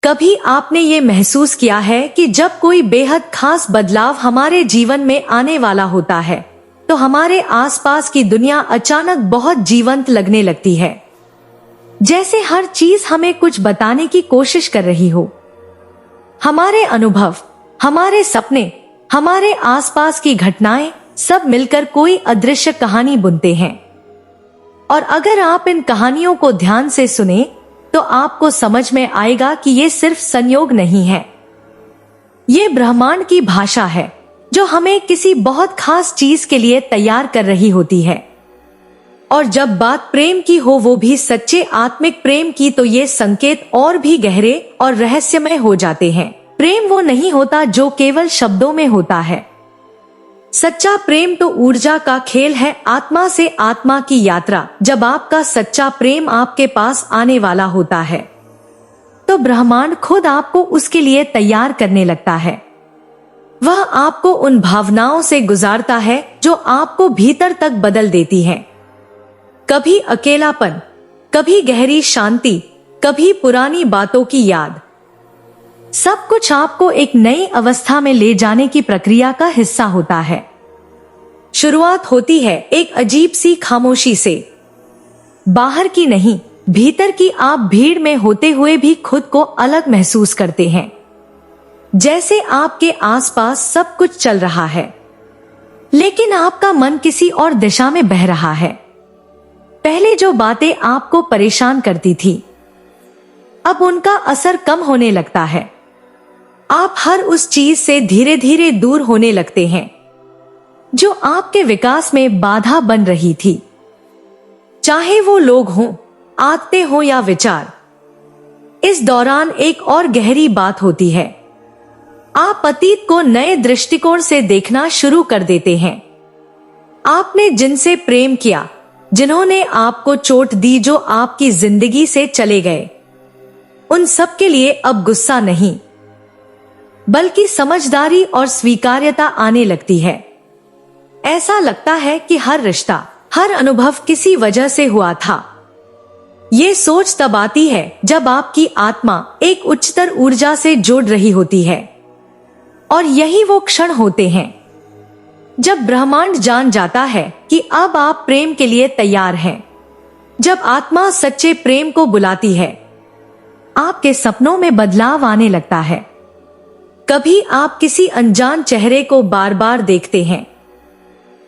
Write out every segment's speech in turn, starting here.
कभी आपने ये महसूस किया है कि जब कोई बेहद खास बदलाव हमारे जीवन में आने वाला होता है तो हमारे आसपास की दुनिया अचानक बहुत जीवंत लगने लगती है, जैसे हर चीज हमें कुछ बताने की कोशिश कर रही हो। हमारे अनुभव, हमारे सपने, हमारे आसपास की घटनाएं सब मिलकर कोई अदृश्य कहानी बुनते हैं। और अगर आप इन कहानियों को ध्यान से सुने तो आपको समझ में आएगा कि ये सिर्फ संयोग नहीं है, ये ब्रह्मांड की भाषा है जो हमें किसी बहुत खास चीज के लिए तैयार कर रही होती है। और जब बात प्रेम की हो, वो भी सच्चे आत्मिक प्रेम की, तो ये संकेत और भी गहरे और रहस्यमय हो जाते हैं। प्रेम वो नहीं होता जो केवल शब्दों में होता है। सच्चा प्रेम तो ऊर्जा का खेल है, आत्मा से आत्मा की यात्रा। जब आपका सच्चा प्रेम आपके पास आने वाला होता है तो ब्रह्मांड खुद आपको उसके लिए तैयार करने लगता है। वह आपको उन भावनाओं से गुजारता है जो आपको भीतर तक बदल देती हैं। कभी अकेलापन, कभी गहरी शांति, कभी पुरानी बातों की याद। सब कुछ आपको एक नई अवस्था में ले जाने की प्रक्रिया का हिस्सा होता है। शुरुआत होती है एक अजीब सी खामोशी से, बाहर की नहीं, भीतर की। आप भीड़ में होते हुए भी खुद को अलग महसूस करते हैं, जैसे आपके आसपास सब कुछ चल रहा है लेकिन आपका मन किसी और दिशा में बह रहा है। पहले जो बातें आपको परेशान करती थी, अब उनका असर कम होने लगता है। आप हर उस चीज से धीरे धीरे दूर होने लगते हैं जो आपके विकास में बाधा बन रही थी, चाहे वो लोग हों, आदतें हों या विचार। इस दौरान एक और गहरी बात होती है, आप अतीत को नए दृष्टिकोण से देखना शुरू कर देते हैं। आपने जिनसे प्रेम किया, जिन्होंने आपको चोट दी, जो आपकी जिंदगी से चले गए, उन सब के लिए अब गुस्सा नहीं बल्कि समझदारी और स्वीकार्यता आने लगती है। ऐसा लगता है कि हर रिश्ता, हर अनुभव किसी वजह से हुआ था। ये सोच तब आती है जब आपकी आत्मा एक उच्चतर ऊर्जा से जुड़ रही होती है। और यही वो क्षण होते हैं जब ब्रह्मांड जान जाता है कि अब आप प्रेम के लिए तैयार हैं। जब आत्मा सच्चे प्रेम को बुलाती है, आपके सपनों में बदलाव आने लगता है। कभी आप किसी अनजान चेहरे को बार बार देखते हैं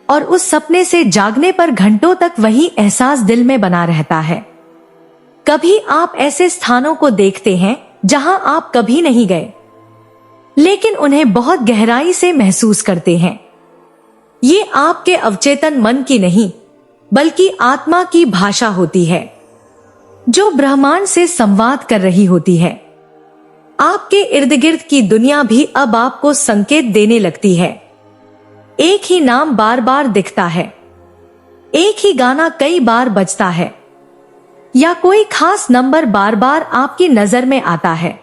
और उस सपने से जागने पर घंटों तक वही एहसास दिल में बना रहता है। कभी आप ऐसे स्थानों को देखते हैं जहां आप कभी नहीं गए, लेकिन उन्हें बहुत गहराई से महसूस करते हैं। ये आपके अवचेतन मन की नहीं बल्कि आत्मा की भाषा होती है जो ब्रह्मांड से संवाद कर रही होती है। आपके इर्द गिर्द की दुनिया भी अब आपको संकेत देने लगती है। एक ही नाम बार बार दिखता है, एक ही गाना कई बार बजता है, या कोई खास नंबर बार बार आपकी नजर में आता है,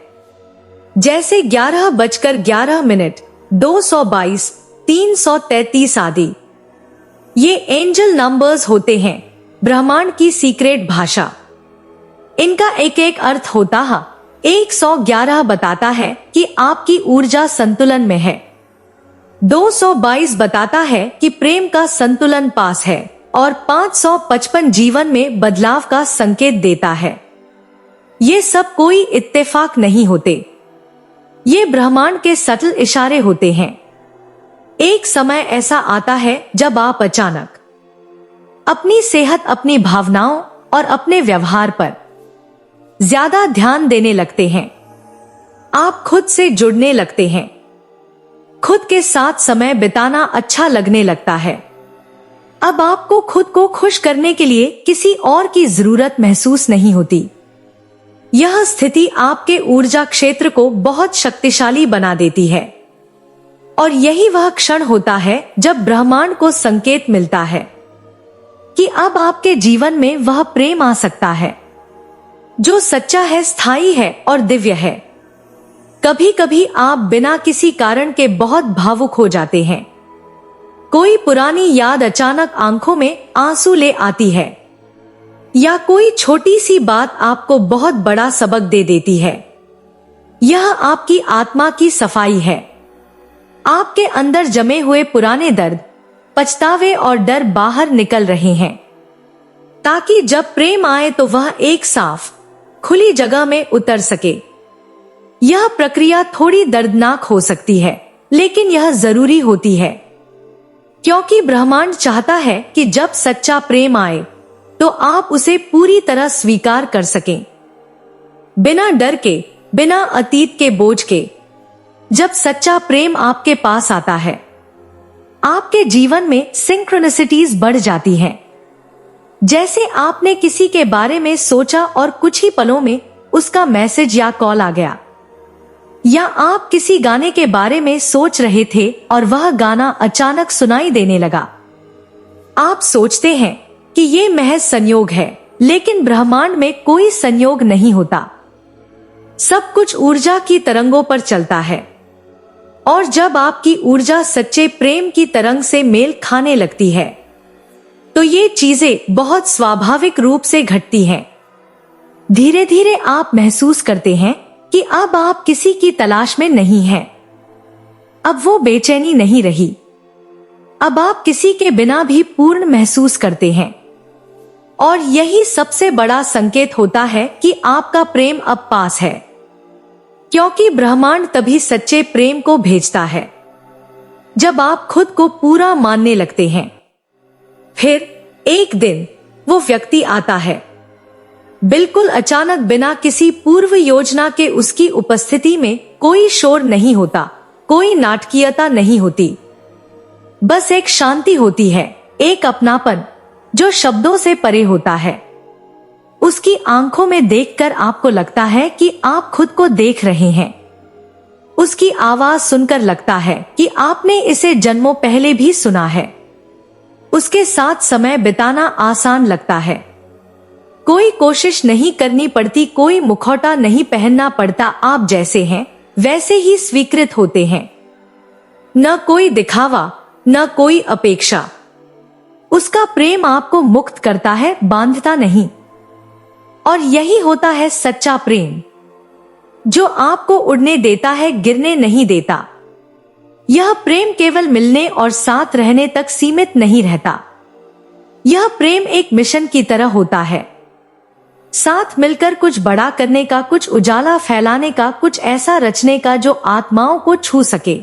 जैसे 11:11, 222, 333 आदि। ये एंजल नंबर्स होते हैं, ब्रह्मांड की सीक्रेट भाषा। इनका एक एक अर्थ होता है। 111 बताता है कि आपकी ऊर्जा संतुलन में है, 222 बताता है कि प्रेम का संतुलन पास है, और 555 जीवन में बदलाव का संकेत देता है। ये सब कोई इत्तेफाक नहीं होते, ये ब्रह्मांड के सटल इशारे होते हैं। एक समय ऐसा आता है जब आप अचानक अपनी सेहत, अपनी भावनाओं और अपने व्यवहार पर ज्यादा ध्यान देने लगते हैं। आप खुद से जुड़ने लगते हैं, खुद के साथ समय बिताना अच्छा लगने लगता है। अब आपको खुद को खुश करने के लिए किसी और की जरूरत महसूस नहीं होती। यह स्थिति आपके ऊर्जा क्षेत्र को बहुत शक्तिशाली बना देती है। और यही वह क्षण होता है जब ब्रह्मांड को संकेत मिलता है कि अब आपके जीवन में वह प्रेम आ सकता है जो सच्चा है, स्थायी है और दिव्य है। कभी कभी आप बिना किसी कारण के बहुत भावुक हो जाते हैं। कोई पुरानी याद अचानक आंखों में आंसू ले आती है, या कोई छोटी सी बात आपको बहुत बड़ा सबक दे देती है। यह आपकी आत्मा की सफाई है। आपके अंदर जमे हुए पुराने दर्द, पछतावे और डर बाहर निकल रहे हैं, ताकि जब प्रेम आए तो वह एक साफ, खुली जगह में उतर सके। यह प्रक्रिया थोड़ी दर्दनाक हो सकती है, लेकिन यह जरूरी होती है, क्योंकि ब्रह्मांड चाहता है कि जब सच्चा प्रेम आए तो आप उसे पूरी तरह स्वीकार कर सकें, बिना डर के, बिना अतीत के बोझ के। जब सच्चा प्रेम आपके पास आता है, आपके जीवन में सिंक्रोनिसिटीज बढ़ जाती हैं। जैसे आपने किसी के बारे में सोचा और कुछ ही पलों में उसका मैसेज या कॉल आ गया, या आप किसी गाने के बारे में सोच रहे थे और वह गाना अचानक सुनाई देने लगा। आप सोचते हैं कि ये महज संयोग है, लेकिन ब्रह्मांड में कोई संयोग नहीं होता। सब कुछ ऊर्जा की तरंगों पर चलता है, और जब आपकी ऊर्जा सच्चे प्रेम की तरंग से मेल खाने लगती है तो ये चीजें बहुत स्वाभाविक रूप से घटती हैं। धीरे धीरे आप महसूस करते हैं कि अब आप किसी की तलाश में नहीं हैं। अब वो बेचैनी नहीं रही। अब आप किसी के बिना भी पूर्ण महसूस करते हैं। और यही सबसे बड़ा संकेत होता है कि आपका प्रेम अब पास है, क्योंकि ब्रह्मांड तभी सच्चे प्रेम को भेजता है जब आप खुद को पूरा मानने लगते हैं। फिर एक दिन वो व्यक्ति आता है, बिल्कुल अचानक, बिना किसी पूर्व योजना के। उसकी उपस्थिति में कोई शोर नहीं होता, कोई नाटकीयता नहीं होती, बस एक शांति होती है, एक अपनापन जो शब्दों से परे होता है। उसकी आंखों में देखकर आपको लगता है कि आप खुद को देख रहे हैं। उसकी आवाज सुनकर लगता है कि आपने इसे जन्मों पहले भी सुना है। उसके साथ समय बिताना आसान लगता है। कोई कोशिश नहीं करनी पड़ती, कोई मुखौटा नहीं पहनना पड़ता। आप जैसे हैं वैसे ही स्वीकृत होते हैं। न कोई दिखावा, न कोई अपेक्षा। उसका प्रेम आपको मुक्त करता है, बांधता नहीं। और यही होता है सच्चा प्रेम, जो आपको उड़ने देता है, गिरने नहीं देता। यह प्रेम केवल मिलने और साथ रहने तक सीमित नहीं रहता। यह प्रेम एक मिशन की तरह होता है, साथ मिलकर कुछ बड़ा करने का, कुछ उजाला फैलाने का, कुछ ऐसा रचने का जो आत्माओं को छू सके।